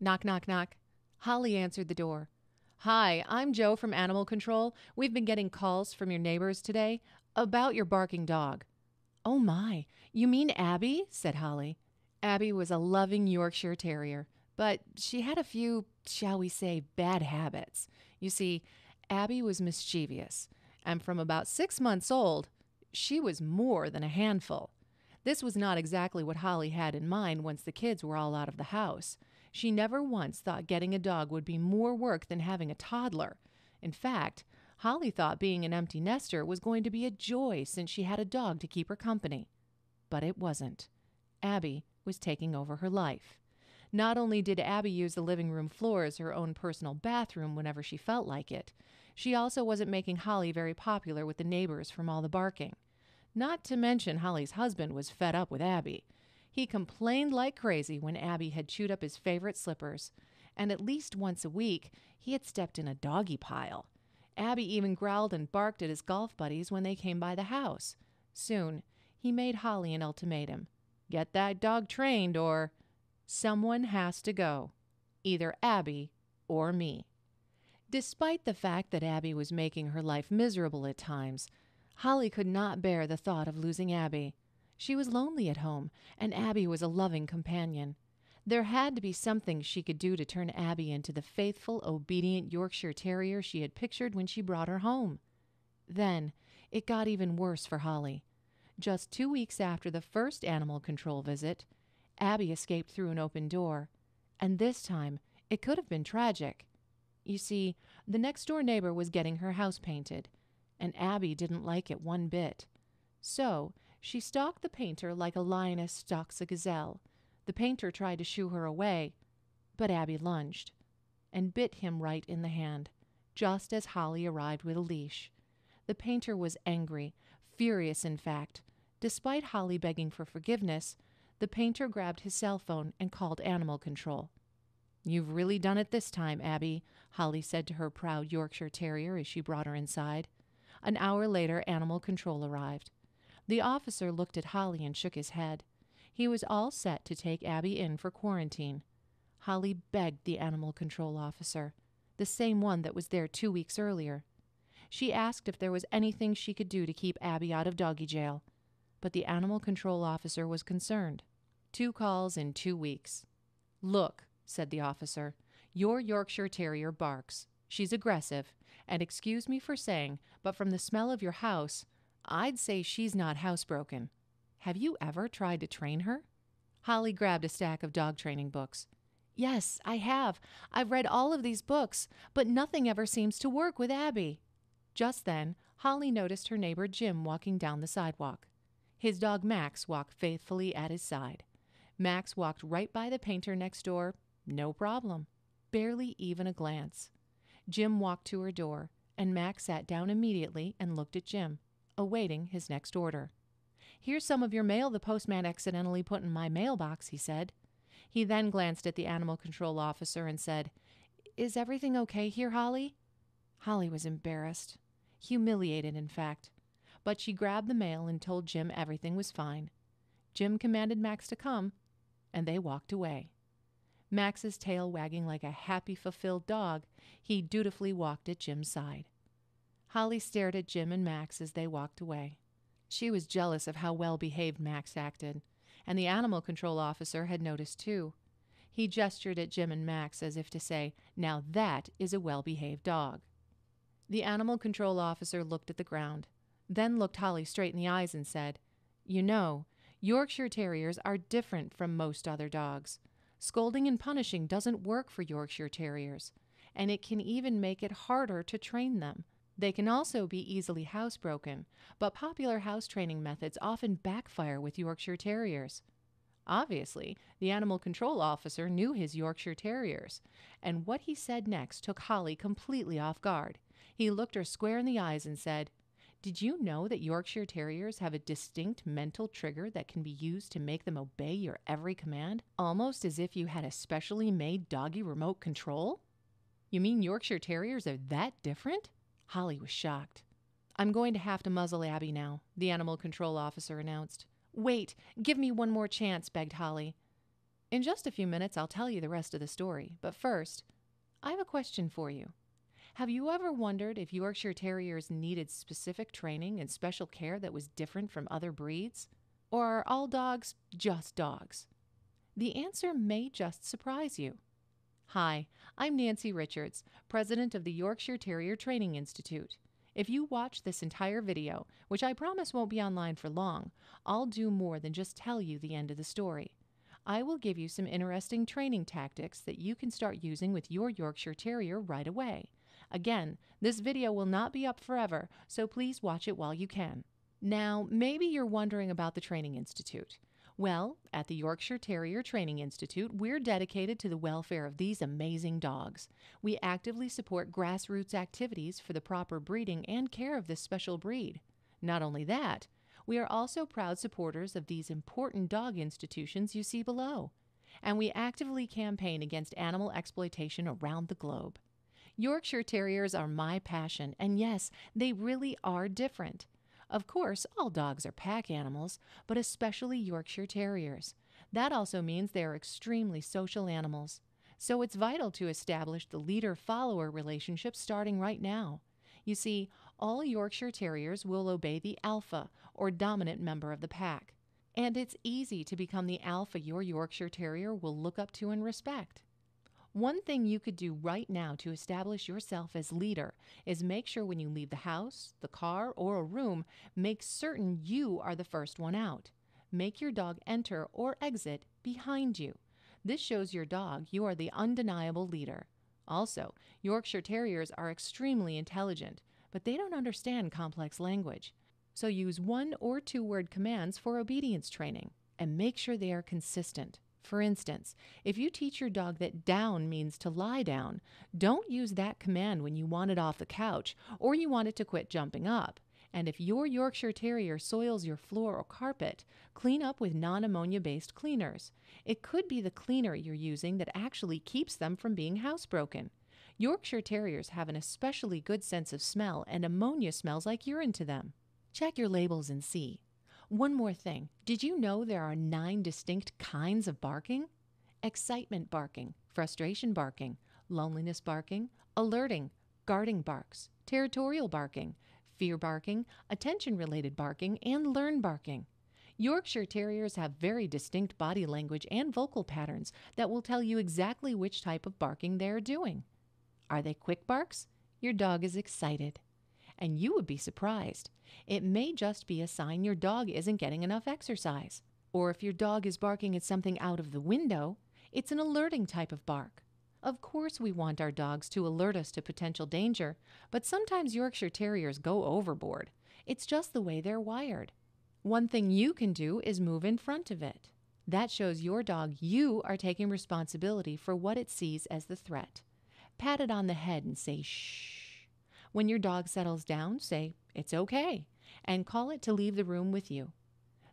Knock, knock, knock. Holly answered the door. Hi, I'm Joe from Animal Control. We've been getting calls from your neighbors today about your barking dog. Oh my, you mean Abby? Said Holly. Abby was a loving Yorkshire Terrier, but she had a few, shall we say, bad habits. You see, Abby was mischievous, and from about 6 months old, she was more than a handful. This was not exactly what Holly had in mind once the kids were all out of the house. She never once thought getting a dog would be more work than having a toddler. In fact, Holly thought being an empty nester was going to be a joy since she had a dog to keep her company. But it wasn't. Abby was taking over her life. Not only did Abby use the living room floor as her own personal bathroom whenever she felt like it, she also wasn't making Holly very popular with the neighbors from all the barking. Not to mention Holly's husband was fed up with Abby. He complained like crazy when Abby had chewed up his favorite slippers, and at least once a week he had stepped in a doggy pile. Abby even growled and barked at his golf buddies when they came by the house. Soon, he made Holly an ultimatum. Get that dog trained or someone has to go. Either Abby or me. Despite the fact that Abby was making her life miserable at times, Holly could not bear the thought of losing Abby. She was lonely at home, and Abby was a loving companion. There had to be something she could do to turn Abby into the faithful, obedient Yorkshire Terrier she had pictured when she brought her home. Then, it got even worse for Holly. Just 2 weeks after the first animal control visit, Abby escaped through an open door, and this time it could have been tragic. You see, the next-door neighbor was getting her house painted, and Abby didn't like it one bit. So, she stalked the painter like a lioness stalks a gazelle. The painter tried to shoo her away, but Abby lunged and bit him right in the hand, just as Holly arrived with a leash. The painter was angry, furious in fact. Despite Holly begging for forgiveness, the painter grabbed his cell phone and called animal control. You've really done it this time, Abby, Holly said to her proud Yorkshire Terrier as she brought her inside. An hour later, animal control arrived. The officer looked at Holly and shook his head. He was all set to take Abby in for quarantine. Holly begged the animal control officer, the same one that was there 2 weeks earlier. She asked if there was anything she could do to keep Abby out of doggy jail, but the animal control officer was concerned. 2 calls in 2 weeks. Look, said the officer, your Yorkshire Terrier barks. She's aggressive, and excuse me for saying, but from the smell of your house, I'd say she's not housebroken. Have you ever tried to train her? Holly grabbed a stack of dog training books. Yes, I have. I've read all of these books, but nothing ever seems to work with Abby. Just then, Holly noticed her neighbor Jim walking down the sidewalk. His dog Max walked faithfully at his side. Max walked right by the painter next door, no problem, barely even a glance. Jim walked to her door, and Max sat down immediately and looked at Jim, awaiting his next order. Here's some of your mail the postman accidentally put in my mailbox, he said. He then glanced at the animal control officer and said, Is everything okay here, Holly? Holly was embarrassed, humiliated in fact, but she grabbed the mail and told Jim everything was fine. Jim commanded Max to come, and they walked away. Max's tail wagging like a happy, fulfilled dog, he dutifully walked at Jim's side. Holly stared at Jim and Max as they walked away. She was jealous of how well-behaved Max acted, and the animal control officer had noticed too. He gestured at Jim and Max as if to say, Now that is a well-behaved dog. The animal control officer looked at the ground, then looked Holly straight in the eyes and said, You know, Yorkshire Terriers are different from most other dogs. Scolding and punishing doesn't work for Yorkshire Terriers, and it can even make it harder to train them. They can also be easily housebroken, but popular house training methods often backfire with Yorkshire Terriers. Obviously, the animal control officer knew his Yorkshire Terriers, and what he said next took Holly completely off guard. He looked her square in the eyes and said, Did you know that Yorkshire Terriers have a distinct mental trigger that can be used to make them obey your every command, almost as if you had a specially made doggy remote control? You mean Yorkshire Terriers are that different? Holly was shocked. I'm going to have to muzzle Abby now, the animal control officer announced. Wait, give me one more chance, begged Holly. In just a few minutes, I'll tell you the rest of the story. But first, I have a question for you. Have you ever wondered if Yorkshire Terriers needed specific training and special care that was different from other breeds? Or are all dogs just dogs? The answer may just surprise you. Hi, I'm Nancy Richards, president of the Yorkshire Terrier Training Institute. If you watch this entire video, which I promise won't be online for long, I'll do more than just tell you the end of the story. I will give you some interesting training tactics that you can start using with your Yorkshire Terrier right away. Again, this video will not be up forever, so please watch it while you can. Now, maybe you're wondering about the Training Institute. Well, at the Yorkshire Terrier Training Institute, we're dedicated to the welfare of these amazing dogs. We actively support grassroots activities for the proper breeding and care of this special breed. Not only that, we are also proud supporters of these important dog institutions you see below. And we actively campaign against animal exploitation around the globe. Yorkshire Terriers are my passion, and yes, they really are different. Of course, all dogs are pack animals, but especially Yorkshire Terriers. That also means they are extremely social animals. So it's vital to establish the leader-follower relationship starting right now. You see, all Yorkshire Terriers will obey the alpha, or dominant member of the pack. And it's easy to become the alpha your Yorkshire Terrier will look up to and respect. One thing you could do right now to establish yourself as leader is make sure when you leave the house, the car, or a room, make certain you are the first one out. Make your dog enter or exit behind you. This shows your dog you are the undeniable leader. Also, Yorkshire Terriers are extremely intelligent, but they don't understand complex language. So use 1- or 2-word commands for obedience training, and make sure they are consistent. For instance, if you teach your dog that down means to lie down, don't use that command when you want it off the couch or you want it to quit jumping up. And if your Yorkshire Terrier soils your floor or carpet, clean up with non-ammonia-based cleaners. It could be the cleaner you're using that actually keeps them from being housebroken. Yorkshire Terriers have an especially good sense of smell, and ammonia smells like urine to them. Check your labels and see. One more thing. Did you know there are 9 distinct kinds of barking? Excitement barking, frustration barking, loneliness barking, alerting, guarding barks, territorial barking, fear barking, attention-related barking, and learn barking. Yorkshire Terriers have very distinct body language and vocal patterns that will tell you exactly which type of barking they are doing. Are they quick barks? Your dog is excited. And you would be surprised. It may just be a sign your dog isn't getting enough exercise. Or if your dog is barking at something out of the window, it's an alerting type of bark. Of course we want our dogs to alert us to potential danger, but sometimes Yorkshire Terriers go overboard. It's just the way they're wired. One thing you can do is move in front of it. That shows your dog you are taking responsibility for what it sees as the threat. Pat it on the head and say, shh. When your dog settles down, say, it's okay, and call it to leave the room with you.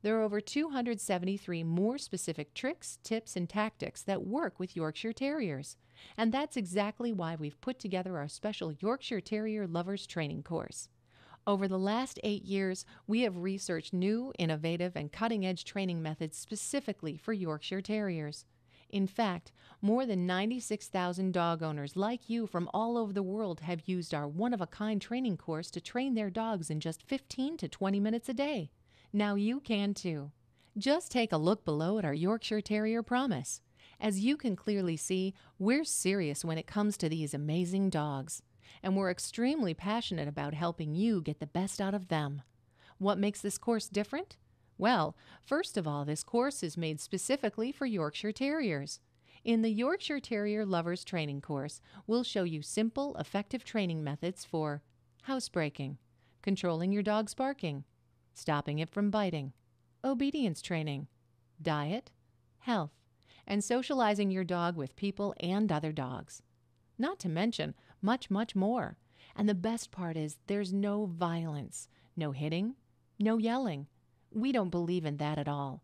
There are over 273 more specific tricks, tips, and tactics that work with Yorkshire Terriers. And that's exactly why we've put together our special Yorkshire Terrier Lovers Training course. Over the last 8 years, we have researched new, innovative, and cutting-edge training methods specifically for Yorkshire Terriers. In fact, more than 96,000 dog owners like you from all over the world have used our one-of-a-kind training course to train their dogs in just 15 to 20 minutes a day. Now you can too. Just take a look below at our Yorkshire Terrier Promise. As you can clearly see, we're serious when it comes to these amazing dogs, and we're extremely passionate about helping you get the best out of them. What makes this course different? Well, first of all, this course is made specifically for Yorkshire Terriers. In the Yorkshire Terrier Lovers Training course, we'll show you simple, effective training methods for housebreaking, controlling your dog's barking, stopping it from biting, obedience training, diet, health, and socializing your dog with people and other dogs. Not to mention much, much more. And the best part is there's no violence, no hitting, no yelling. We don't believe in that at all.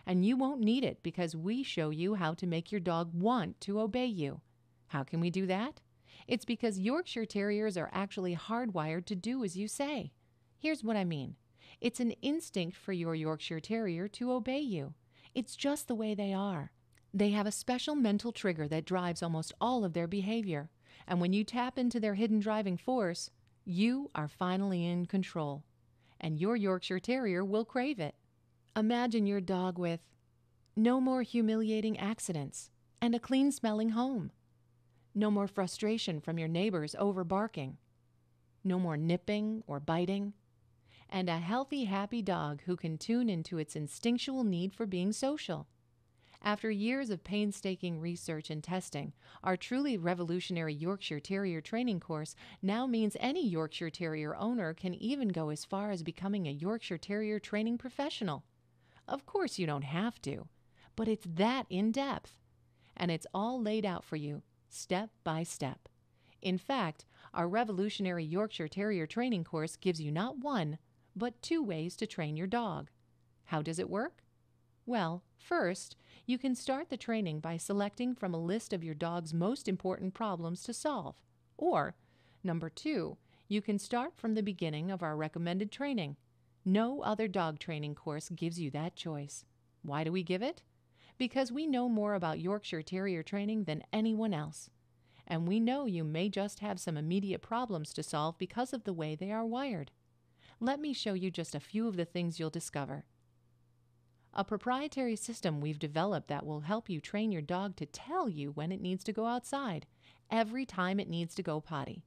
And you won't need it because we show you how to make your dog want to obey you. How can we do that? It's because Yorkshire Terriers are actually hardwired to do as you say. Here's what I mean. It's an instinct for your Yorkshire Terrier to obey you. It's just the way they are. They have a special mental trigger that drives almost all of their behavior. And when you tap into their hidden driving force, you are finally in control. And your Yorkshire Terrier will crave it. Imagine your dog with no more humiliating accidents and a clean-smelling home. No more frustration from your neighbors over barking. No more nipping or biting. And a healthy, happy dog who can tune into its instinctual need for being social. After years of painstaking research and testing, our truly revolutionary Yorkshire Terrier training course now means any Yorkshire Terrier owner can even go as far as becoming a Yorkshire Terrier training professional. Of course you don't have to, but it's that in-depth. And it's all laid out for you, step by step. In fact, our revolutionary Yorkshire Terrier training course gives you not one, but 2 ways to train your dog. How does it work? Well, first, you can start the training by selecting from a list of your dog's most important problems to solve. Or, number 2, you can start from the beginning of our recommended training. No other dog training course gives you that choice. Why do we give it? Because we know more about Yorkshire Terrier training than anyone else. And we know you may just have some immediate problems to solve because of the way they are wired. Let me show you just a few of the things you'll discover. A proprietary system we've developed that will help you train your dog to tell you when it needs to go outside, every time it needs to go potty.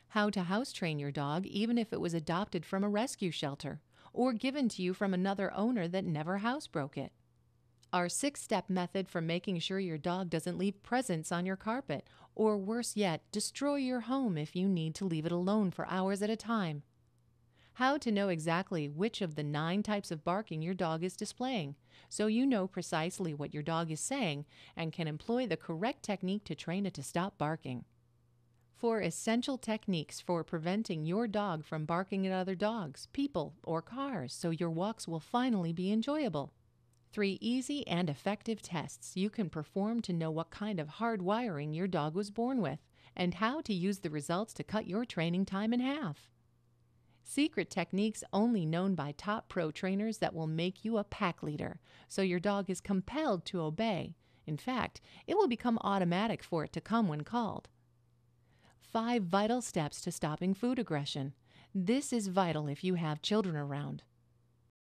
How to house train your dog even if it was adopted from a rescue shelter or given to you from another owner that never housebroke it. Our 6-step method for making sure your dog doesn't leave presents on your carpet, or worse yet, destroy your home if you need to leave it alone for hours at a time. How to know exactly which of the 9 types of barking your dog is displaying, so you know precisely what your dog is saying and can employ the correct technique to train it to stop barking. 4 essential techniques for preventing your dog from barking at other dogs, people, or cars, so your walks will finally be enjoyable. 3 easy and effective tests you can perform to know what kind of hard wiring your dog was born with, and how to use the results to cut your training time in half. Secret techniques only known by top pro trainers that will make you a pack leader, so your dog is compelled to obey. In fact, it will become automatic for it to come when called. 5 vital steps to stopping food aggression. This is vital if you have children around.